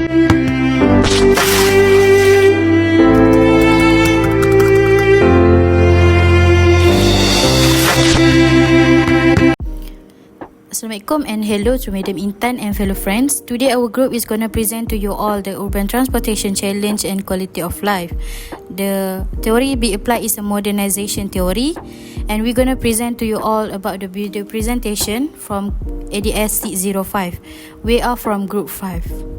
Assalamualaikum and hello to Madam Intan and fellow friends. Today our group is going to present to you all the urban transportation challenge and quality of life. The theory be applied is a modernization theory, and we're going to present to you all about the video presentation from ADS605. We are from group 5.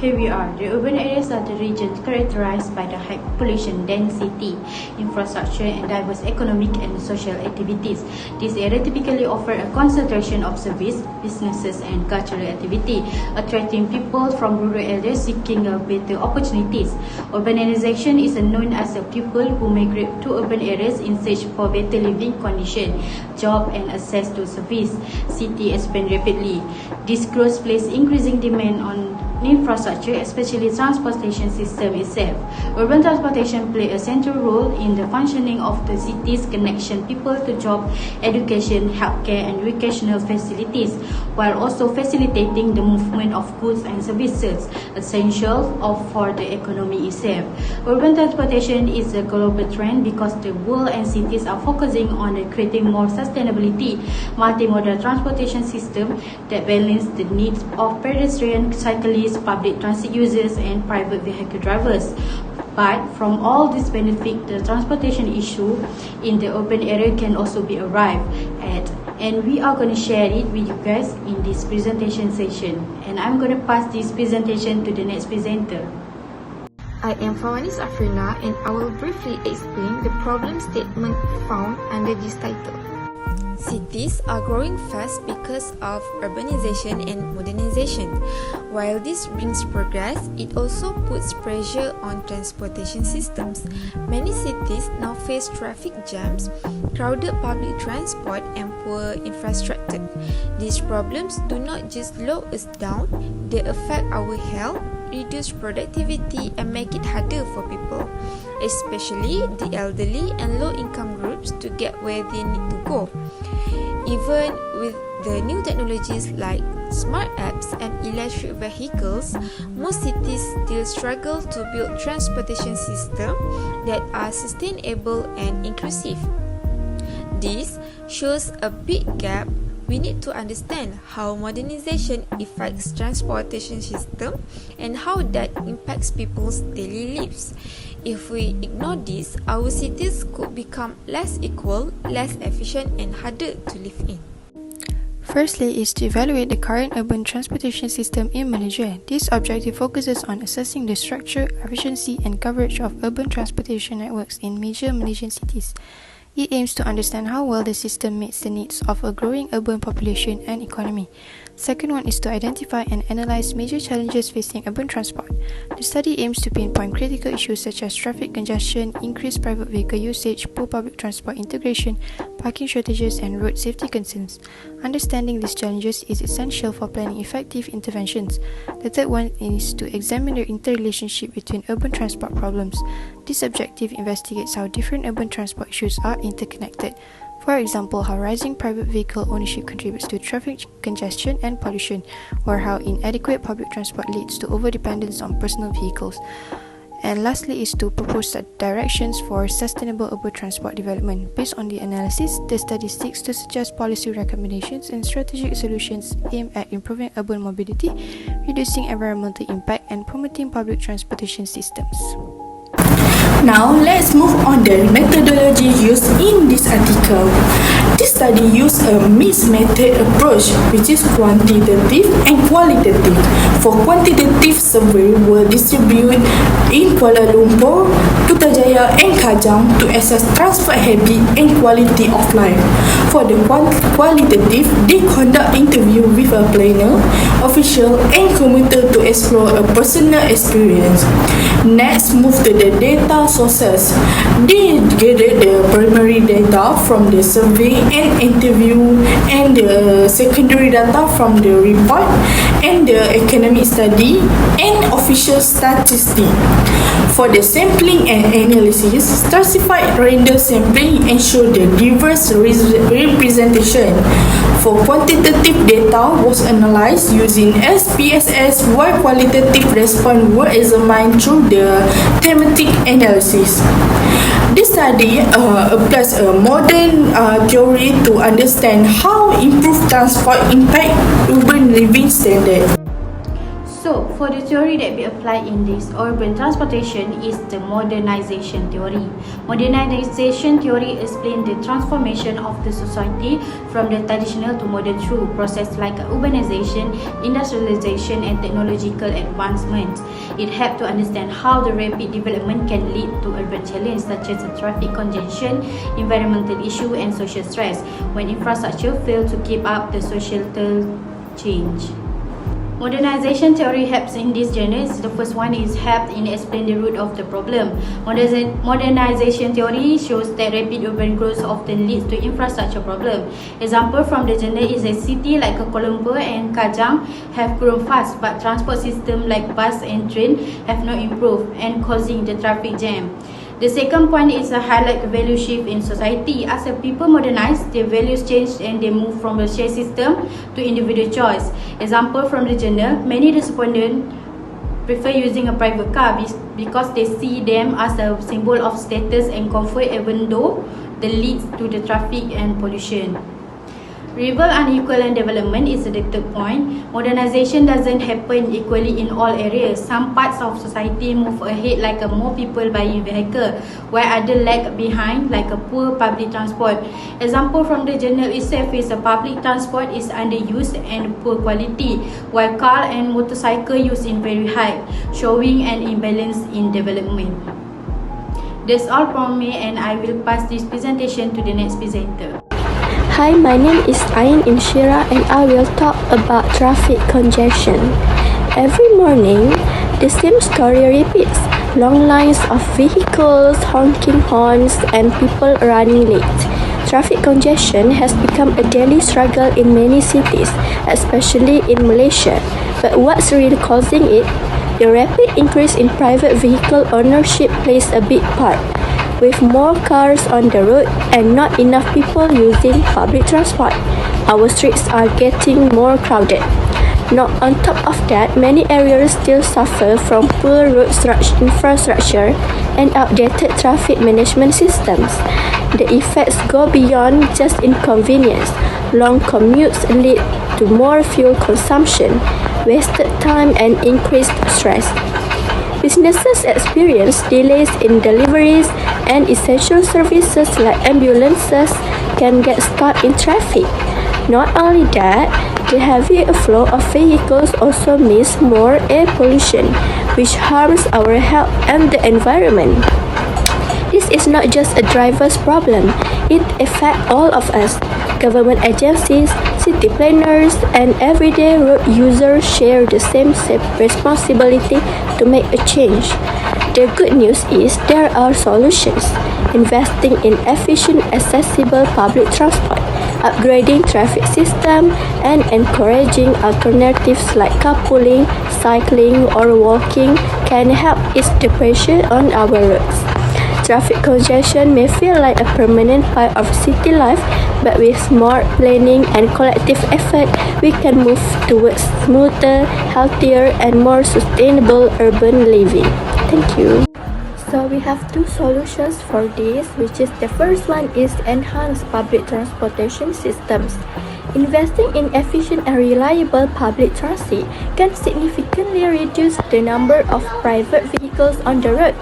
Here we are. The urban areas are the regions characterized by the high population density, infrastructure and diverse economic and social activities. This area typically offer a concentration of service, businesses and cultural activity, attracting people from rural areas seeking better opportunities. Urbanization is known as the people who migrate to urban areas in search for better living condition, job and access to service. City expand rapidly. This growth places increasing demand on infrastructure, especially transportation system itself. Urban transportation play a central role in the functioning of the city's connection people to job, education, healthcare and recreational facilities, while also facilitating the movement of goods and services, essential for the economy itself. Urban transportation is a global trend because the world and cities are focusing on creating more sustainability, multimodal transportation system that balance the needs of pedestrians, cyclists, public transit users and private vehicle drivers. But from all this benefit, the transportation issue in the urban area can also be arrived at, and we are going to share it with you guys in this presentation session. And I'm going to pass this presentation to the next presenter. I am Fawanis Afrina and I will briefly explain the problem statement found under this title. Cities are growing fast because of urbanization and modernization. While this brings progress, it also puts pressure on transportation systems. Many cities now face traffic jams, crowded public transport and poor infrastructure. These problems do not just slow us down, they affect our health, reduce productivity and make it harder for people, especially the elderly and low-income groups, to get where they need to go. Even with the new technologies like smart apps and electric vehicles, most cities still struggle to build transportation systems that are sustainable and inclusive. This shows a big gap. We need to understand how modernization affects transportation system and how that impacts people's daily lives. If we ignore this, our cities could become less equal, less efficient and harder to live in. Firstly is to evaluate the current urban transportation system in Malaysia. This objective focuses on assessing the structure, efficiency and coverage of urban transportation networks in major Malaysian cities. It aims to understand how well the system meets the needs of a growing urban population and economy. Second one is to identify and analyze major challenges facing urban transport. The study aims to pinpoint critical issues such as traffic congestion, increased private vehicle usage, poor public transport integration, parking shortages and road safety concerns. Understanding these challenges is essential for planning effective interventions. The third one is to examine the interrelationship between urban transport problems. This objective investigates how different urban transport issues are interconnected. For example, how rising private vehicle ownership contributes to traffic congestion and pollution, or how inadequate public transport leads to overdependence on personal vehicles. And lastly is to propose directions for sustainable urban transport development. Based on the analysis, the study seeks to suggest policy recommendations and strategic solutions aimed at improving urban mobility, reducing environmental impact and promoting public transportation systems. Now, let's move on the methodology used in this article. This study used a mixed method approach, which is quantitative and qualitative. For quantitative, survey were distributed in Kuala Lumpur, Putrajaya and Kajang to assess transport habit and quality of life. For the qualitative, they conduct interview with a planner, official and commuter to explore a personal experience. Next, move to the data sources. They gathered the primary data from the survey and interview and the secondary data from the report and the economic study and official statistics. For the sampling and analysis, stratified random sampling ensure the diverse representation. For quantitative data was analyzed using SPSS, while qualitative response were examined through the thematic analysis. This study applies a modern theory to understand how improved transport impact urban living standard. So, for the theory that we apply in this urban transportation is the modernization theory. Modernization theory explains the transformation of the society from the traditional to modern through processes like urbanization, industrialization, and technological advancement. It helps to understand how the rapid development can lead to urban challenges such as traffic congestion, environmental issue, and social stress when infrastructure fails to keep up the societal change. Modernization theory helps in this journey. The first one is help in explain the root of the problem. Modernization theory shows that rapid urban growth often leads to infrastructure problem. Example from the journey is a city like Kuala Lumpur and Kajang have grown fast, but transport system like bus and train have not improved and causing the traffic jam. The second point is a highlight value shift in society. As the people modernize, their values change and they move from the share system to individual choice. Example from the journal, many respondents prefer using a private car because they see them as a symbol of status and comfort even though they leads to the traffic and pollution. Rival unequal development is the third point. Modernization doesn't happen equally in all areas. Some parts of society move ahead like more people buying vehicle, while others lag behind like a poor public transport. Example from the journal itself is a public transport is underused and poor quality, while car and motorcycle use in very high, showing an imbalance in development. That's all from me, and I will pass this presentation to the next presenter. Hi, my name is Ain Inshira and I will talk about traffic congestion. Every morning, the same story repeats. Long lines of vehicles, honking horns, and people running late. Traffic congestion has become a daily struggle in many cities, especially in Malaysia. But what's really causing it? The rapid increase in private vehicle ownership plays a big part. With more cars on the road and not enough people using public transport, our streets are getting more crowded. Now, on top of that, many areas still suffer from poor road infrastructure and outdated traffic management systems. The effects go beyond just inconvenience. Long commutes lead to more fuel consumption, wasted time, and increased stress. Businesses experience delays in deliveries, and essential services like ambulances can get stuck in traffic. Not only that, the heavier flow of vehicles also means more air pollution, which harms our health and the environment. This is not just a driver's problem, it affects all of us. Government agencies, city planners, and everyday road users share the same responsibility to make a change. The good news is there are solutions. Investing in efficient, accessible public transport, upgrading traffic system, and encouraging alternatives like carpooling, cycling, or walking can help ease the pressure on our roads. Traffic congestion may feel like a permanent part of city life, but with smart planning and collective effort, we can move towards smoother, healthier, and more sustainable urban living. Thank you. So we have two solutions for this, which is the first one is enhance public transportation systems. Investing in efficient and reliable public transit can significantly reduce the number of private vehicles on the road,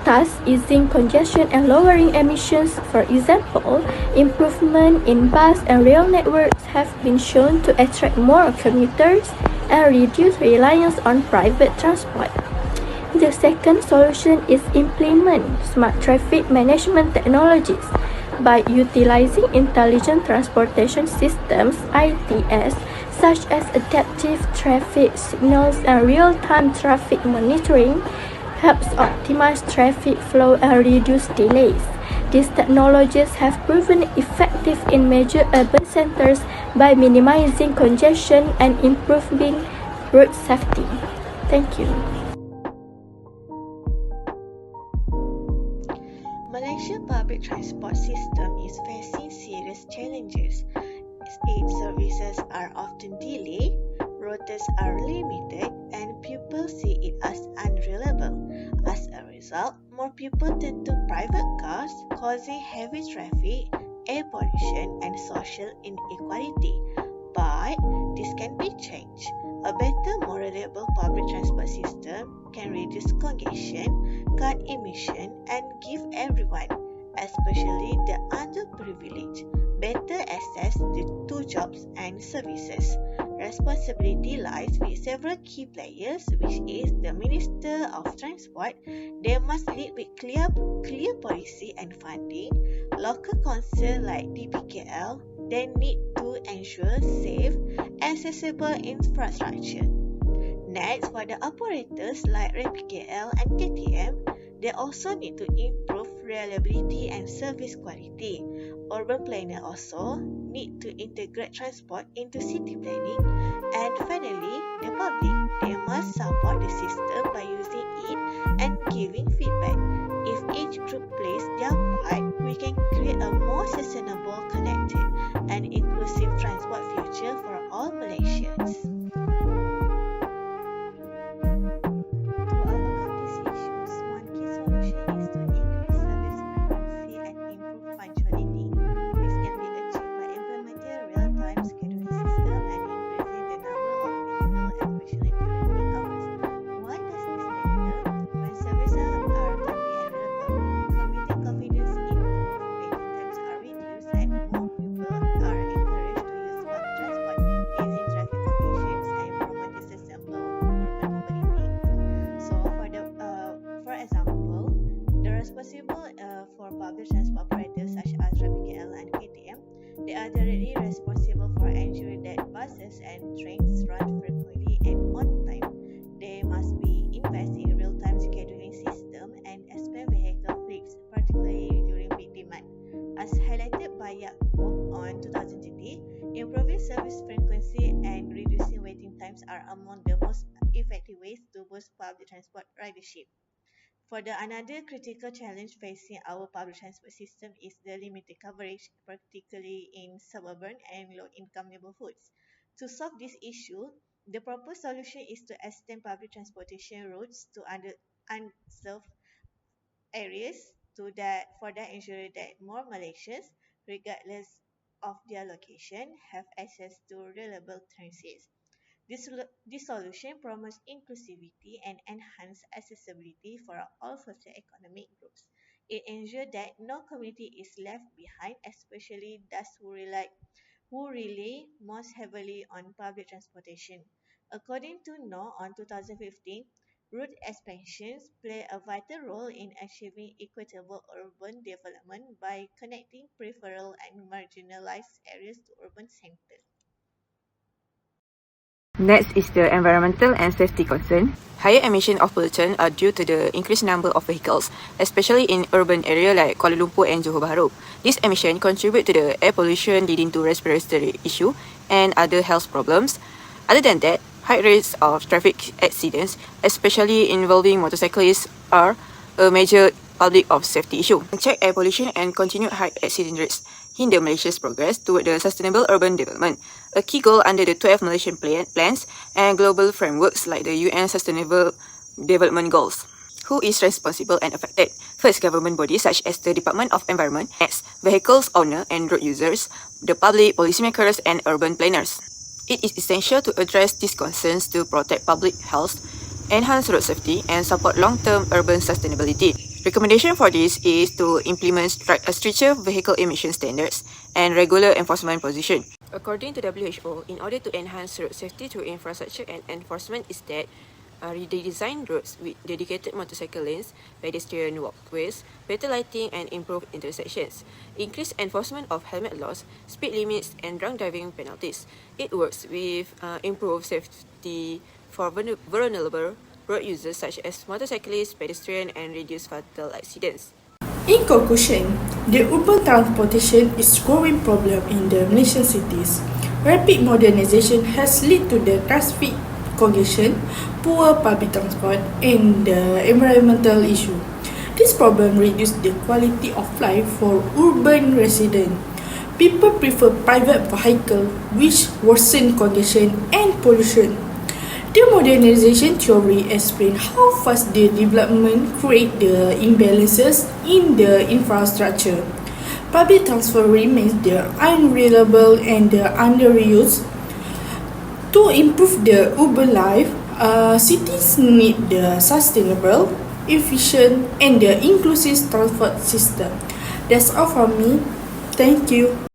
thus easing congestion and lowering emissions. For example, improvement in bus and rail networks have been shown to attract more commuters and reduce reliance on private transport. The second solution is implement smart traffic management technologies. By utilizing intelligent transportation systems (ITS), such as adaptive traffic signals and real-time traffic monitoring, helps optimize traffic flow and reduce delays. These technologies have proven effective in major urban centers by minimizing congestion and improving road safety. Thank you. Malaysia's public transport system is facing serious challenges. Its services are often delayed, routes are limited, and people see it as unreliable. As a result, more people turn to private cars, causing heavy traffic, air pollution, and social inequality. But this can be changed. A better, more reliable public transport system can reduce congestion, cut emission, and give everyone, especially the underprivileged, better access to jobs and services. Responsibility lies with several key players, which is the Minister of Transport. They must lead with clear policy and funding. Local councils like DPKL then need to ensure safe, accessible infrastructure. Next, for the operators like RPKL and KTM, they also need to improve reliability and service quality. Urban planners also need to integrate transport into city planning. And finally, the public, they must support the system by using it and giving feedback. If each group plays their part, we can create a more sustainable, connected, and inclusive transport future for all Malaysians. For public transport operators such as RPKL and KTM, they are directly responsible for ensuring that buses and trains run frequently and on time. They must be investing in real-time scheduling system and expand vehicle fleets, particularly during peak demand. As highlighted by Yaakob on 2020, improving service frequency and reducing waiting times are among the most effective ways to boost public transport ridership. Another critical challenge facing our public transport system is the limited coverage, particularly in suburban and low-income neighborhoods. To solve this issue, the proposed solution is to extend public transportation routes to unserved areas for that ensure that more Malaysians, regardless of their location, have access to reliable transit. This solution promotes inclusivity and enhances accessibility for all socio-economic groups. It ensures that no community is left behind, especially those who rely most heavily on public transportation. According to NO on 2015, route expansions play a vital role in achieving equitable urban development by connecting peripheral and marginalized areas to urban centers. Next is the environmental and safety concern. Higher emission of pollutant are due to the increased number of vehicles, especially in urban areas like Kuala Lumpur and Johor Bahru. This emission contribute to the air pollution leading to respiratory issue and other health problems. Other than that, high rates of traffic accidents, especially involving motorcyclists, are a major public of safety issue. Check air pollution and continued high accident rates hinder Malaysia's progress toward the sustainable urban development, a key goal under the 12 Malaysian plans and global frameworks like the UN Sustainable Development Goals. Who is responsible and affected? First, government bodies such as the Department of Environment. Next, vehicles owner and road users, the public, policymakers, and urban planners. It is essential to address these concerns to protect public health, enhance road safety, and support long-term urban sustainability. Recommendation for this is to implement stricter vehicle emission standards and regular enforcement position. According to WHO, in order to enhance road safety through infrastructure and enforcement is that redesign roads with dedicated motorcycle lanes, pedestrian walkways, better lighting and improved intersections. Increased enforcement of helmet laws, speed limits and drunk driving penalties. It works with improved safety for vulnerable road users such as motorcyclists, pedestrians and reduce fatal accidents. In conclusion, the urban transportation is a growing problem in the Malaysian cities. Rapid modernization has led to the traffic congestion, poor public transport, and the environmental issue. This problem reduces the quality of life for urban residents. People prefer private vehicle which worsen congestion and pollution. The modernization theory explains how fast the development creates the imbalances in the infrastructure. Public transport remains the unreliable and the underused. To improve the urban life, cities need the sustainable, efficient, and the inclusive transport system. That's all from me. Thank you.